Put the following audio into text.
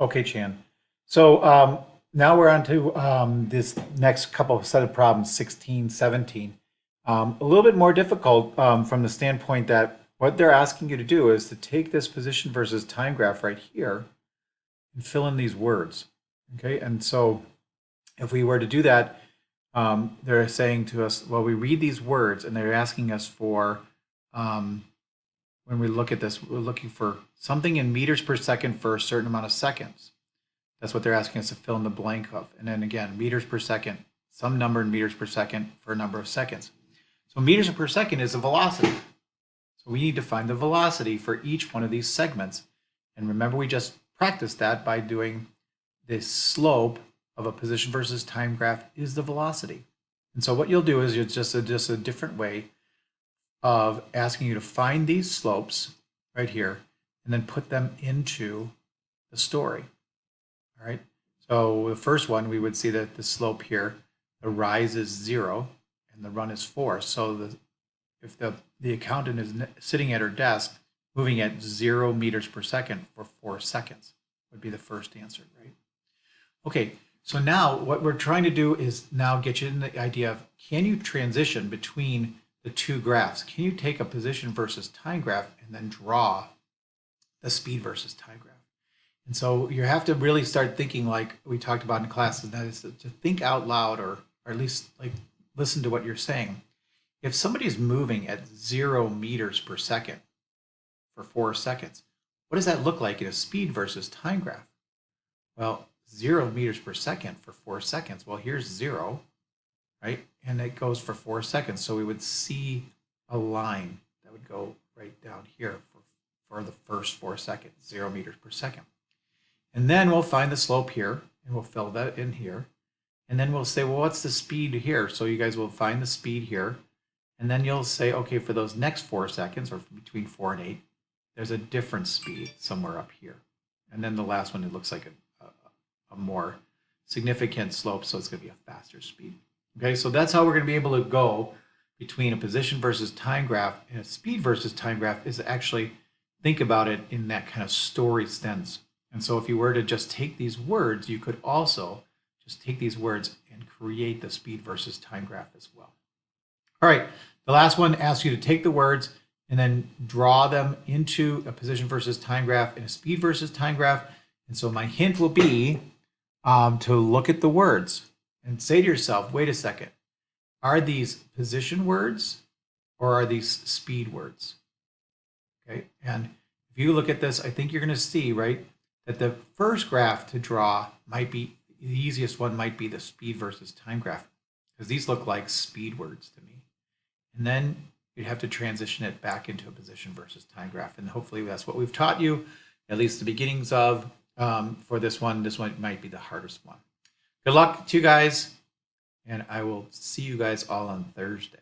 Okay, Chan. So now we're on to this next couple of set of problems, 16, 17. A little bit more difficult from the standpoint that what they're asking you to do is to take this position versus time graph right here and fill in these words. Okay, and so if we were to do that, they're saying to us, well, we read these words and they're asking us for, when we look at this, we're looking for something in meters per second for a certain amount of seconds. That's what they're asking us to fill in the blank of. And then again, meters per second, some number in meters per second for a number of seconds. So meters per second is a velocity. So we need to find the velocity for each one of these segments. And remember, we just practiced that by doing the slope of a position versus time graph is the velocity. And so what you'll do is it's just a different way of asking you to find these slopes right here and then put them into the story. All right, so the first one, we would see that the slope here, the rise is 0 and the run is 4. So if the accountant is sitting at her desk moving at 0 meters per second for 4 seconds would be the first answer, right? Okay, so now what we're trying to do is now get you in the idea of, can you transition between the two graphs? Can you take a position versus time graph and then draw the speed versus time graph? And so you have to really start thinking like we talked about in classes, and that is to think out loud, or at least like listen to what you're saying. If somebody's moving at 0 meters per second for 4 seconds, what does that look like in a speed versus time graph? Well, 0 meters per second for 4 seconds. Well, here's 0, right? And it goes for 4 seconds. So we would see a line that would go right down here for the first 4 seconds, 0 meters per second. And then we'll find the slope here, and we'll fill that in here. And then we'll say, well, what's the speed here? So you guys will find the speed here. And then you'll say, okay, for those next 4 seconds, or between 4 and 8, there's a different speed somewhere up here. And then the last one, it looks like a more significant slope, so it's going to be a faster speed. Okay, so that's how we're going to be able to go between a position versus time graph and a speed versus time graph, is to actually think about it in that kind of story sense. And so if you were to just take these words, you could also just take these words and create the speed versus time graph as well. All right, the last one asks you to take the words and then draw them into a position versus time graph and a speed versus time graph. And so my hint will be to look at the words and say to yourself, wait a second, are these position words or are these speed words? Okay, and if you look at this, I think you're going to see, right, that the first graph to draw might be, the easiest one might be the speed versus time graph, because these look like speed words to me. And then you'd have to transition it back into a position versus time graph. And hopefully that's what we've taught you, at least the beginnings of. For this one might be the hardest one. Good luck to you guys, and I will see you guys all on Thursday.